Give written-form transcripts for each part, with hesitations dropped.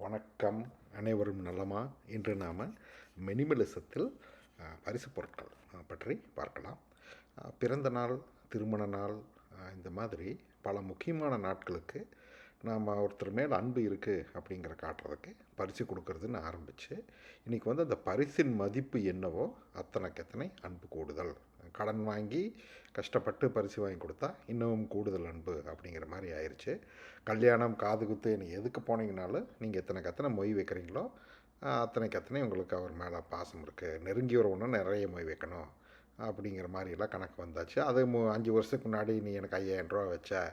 வணக்கம். அனைவரும் நலமா? இன்று நாம் மினிமலிசத்தில் பரிசு பொருட்கள் பற்றி பார்க்கலாம். பிறந்த நாள், திருமண நாள், இந்த மாதிரி பல முக்கியமான நாட்களுக்கு நாம் ஒருத்தர் மேல் அன்பு இருக்குது அப்படிங்கிற காட்டுறதுக்கு பரிசு கொடுக்கறதுன்னு ஆரம்பித்து இன்றைக்கி வந்து அந்த பரிசின் மதிப்பு என்னவோ அத்தனைக்கு அன்பு கூடுதல். கடன் வாங்கி கஷ்டப்பட்டு பரிசு வாங்கி கொடுத்தா இன்னமும் கூடுதல் அன்பு அப்படிங்கிற மாதிரி ஆயிடுச்சு. கல்யாணம், காது குத்து, நீங்கள் எதுக்கு போனீங்கனாலும் நீங்கள் எத்தனை மொய் வைக்கிறீங்களோ அத்தனை உங்களுக்கு அவர் மேலே பாசம் இருக்குது. நெருங்கி வரவுன்னா நிறைய மொய் வைக்கணும் அப்படிங்கிற மாதிரிலாம் கணக்கு வந்தாச்சு. அது 5 வருஷத்துக்கு முன்னாடி நீ எனக்கு 5000 ரூபா வச்ச,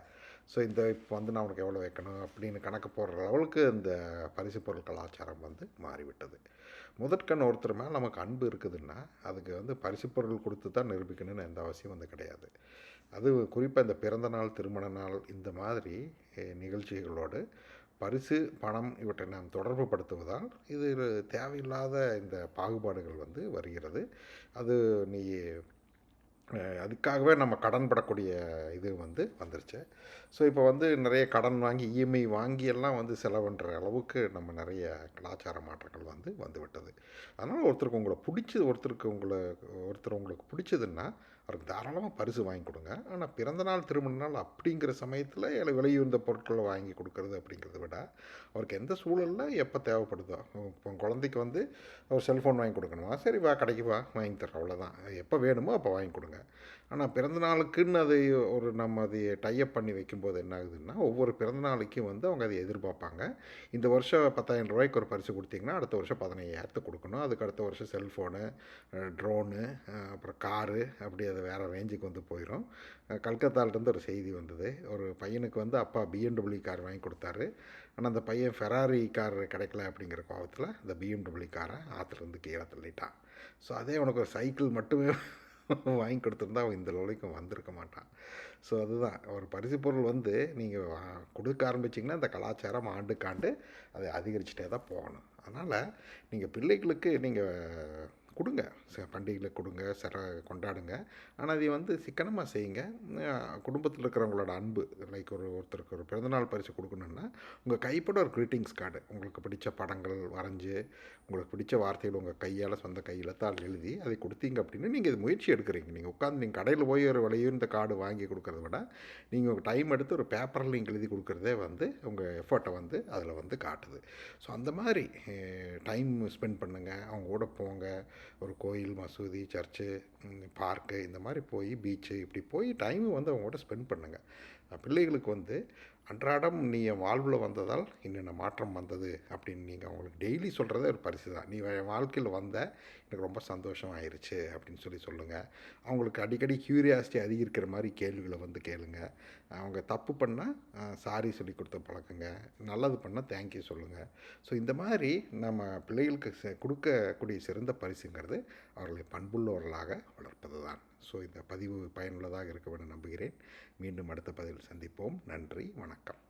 ஸோ இப்போ வந்து நான் உனக்கு எவ்வளோ வைக்கணும் அப்படின்னு கணக்கு போடுற லெவலுக்கு இந்த பரிசு பொருள் கலாச்சாரம் வந்து மாறிவிட்டது. முதற்கண் ஒருத்தர் மேலே நமக்கு அன்பு இருக்குதுன்னா அதுக்கு வந்து பரிசு பொருள் கொடுத்து தான் நிரூபிக்கணும்னு எந்த அவசியம் வந்து கிடையாது. அது குறிப்பாக இந்த பிறந்த நாள், திருமண நாள் இந்த மாதிரி நிகழ்ச்சிகளோடு பரிசு, பணம் இவற்றை நாம் தொடர்பு படுத்துவதால் இது தேவையில்லாத இந்த பாகுபாடுகள் வந்து வருகிறது. அது நீ அதுக்காகவே நம்ம கடன் படக்கூடிய இது வந்து வந்துருச்சு. ஸோ இப்போ வந்து நிறைய கடன் வாங்கி இஎம்ஐ வாங்கியெல்லாம் வந்து செலவுன்ற அளவுக்கு நம்ம நிறைய கலாச்சார மாற்றங்கள் வந்து வந்துவிட்டது. அதனால் ஒருத்தர் உங்களுக்கு பிடிச்சதுன்னா அவருக்கு தாராளமாக பரிசு வாங்கி கொடுங்க. ஆனால் பிறந்தநாள், திருமண நாள் அப்படிங்கிற சமயத்தில் விலையுயர்ந்த பொருட்களை வாங்கி கொடுக்கறது அப்படிங்கிறத விட அவருக்கு எந்த சூழலில் எப்போ தேவைப்படுதோ, இப்போ குழந்தைக்கு வந்து ஒரு செல்ஃபோன் வாங்கி கொடுக்கணுமா, சரி வா கடைக்கு வா வாங்கி தர்றோம், அவ்வளோதான். எப்போ வேணுமோ அப்போ வாங்கி கொடுங்க. ஆனால் பிறந்த நாளுக்குன்னு அதை நம்ம அதை டைப் பண்ணி வைக்கும்போது என்ன ஆகுதுன்னா, ஒவ்வொரு பிறந்த நாளைக்கும் வந்து அவங்க அதை எதிர்பார்ப்பாங்க. இந்த வருஷம் 10,000 ரூபாய்க்கு ஒரு பரிசு கொடுத்தீங்கன்னா அடுத்த வருஷம் 15,000 கொடுக்கணும். அதுக்கு அடுத்த வருஷம் செல்ஃபோனு, ட்ரோனு, அப்புறம் காரு, அப்படி அது வேறு ரேஞ்சுக்கு வந்து போயிடும். கல்கத்தாவிலேருந்து ஒரு செய்தி வந்தது. ஒரு பையனுக்கு வந்து அப்பா BMW கார் வாங்கி கொடுத்தாரு. ஆனால் அந்த பையன் ஃபெராரி கார் கிடைக்கல அப்படிங்கிற கோபத்தில் இந்த BMW காரை ஆற்றுலேருந்து கீழே தள்ளிட்டான். ஸோ அதே உனக்கு ஒரு சைக்கிள் மட்டுமே வாங்கி கொடுத்துருந்தா அவன் இந்த லெவலுக்கு வந்திருக்க மாட்டான். ஸோ அதுதான் ஒரு பரிசு பொருள் வந்து நீங்கள் கொடுக்க ஆரம்பிச்சிங்கன்னா இந்த கலாச்சாரம் ஆண்டுக்காண்டு அதை அதிகரிச்சுட்டே தான் போகணும். அதனால் நீங்கள் பிள்ளைகளுக்கு நீங்கள் கொடுங்க, பண்டிகைகளை கொடுங்க, கொண்டாடுங்க. ஆனால் அதை வந்து சிக்கனமாக செய்யுங்க. குடும்பத்தில் இருக்கிறவங்களோட அன்பு, லைக் ஒருத்தருக்கு ஒரு பிறந்தநாள் பரிசு கொடுக்கணுன்னா உங்கள் கைப்பட ஒரு க்ரீட்டிங்ஸ் கார்டு, உங்களுக்கு பிடிச்ச படங்கள் வரைஞ்சி, உங்களுக்கு பிடிச்ச வார்த்தைகள் உங்கள் கையால் சொந்த கையெழுத்தால் எழுதி அதை கொடுத்தீங்க அப்படின்னு நீங்கள் இது முயற்சி எடுக்கிறீங்க. நீங்கள் உட்காந்து நீங்கள் கடையில் போய் ஒரு விலையுந்த கார்டு வாங்கி கொடுக்குறத விட நீங்கள் உங்கள் டைம் எடுத்து ஒரு பேப்பரில் நீங்கள் எழுதி கொடுக்குறதே வந்து உங்கள் எஃபர்ட்டை வந்து அதில் வந்து காட்டுது. ஸோ அந்த மாதிரி டைம் ஸ்பெண்ட் பண்ணுங்கள், அவங்க கூட போங்க. ஒரு கோயில், மசூதி, சர்ச்சு, பார்க்கு, இந்த மாதிரி போய் பீச்சு, இப்படி போய் டைம் வந்து அவங்களோட ஸ்பெண்ட் பண்ணுங்கள். பிள்ளைகளுக்கு வந்து அன்றாடம் நீ என் வாழ்வில் வந்ததால் என்னென்ன மாற்றம் வந்தது அப்படின்னு நீங்கள் அவங்களுக்கு டெய்லி சொல்கிறதே ஒரு பரிசு தான். நீ என் வாழ்க்கையில் வந்த, எனக்கு ரொம்ப சந்தோஷம் ஆயிடுச்சு அப்படின்னு சொல்லுங்கள். அவங்களுக்கு அடிக்கடி க்யூரியாசிட்டி அதிகரிக்கிற மாதிரி கேள்விகளை வந்து கேளுங்க. அவங்க தப்பு பண்ணால் சாரி சொல்லி கொடுத்து பழக்குங்க, நல்லது பண்ணால் தேங்க்யூ சொல்லுங்கள். ஸோ இந்த மாதிரி நம்ம பிள்ளைகளுக்கு கொடுக்கக்கூடிய சிறந்த பரிசுங்கிறது அவர்களை பண்புள்ளவர்களாக வளர்ப்பது தான். ஸோ இந்த பதிவு பயனுள்ளதாக இருக்க வேண்டும் நம்புகிறேன். மீண்டும் அடுத்த பதிவில் சந்திப்போம். நன்றி, வணக்கம்.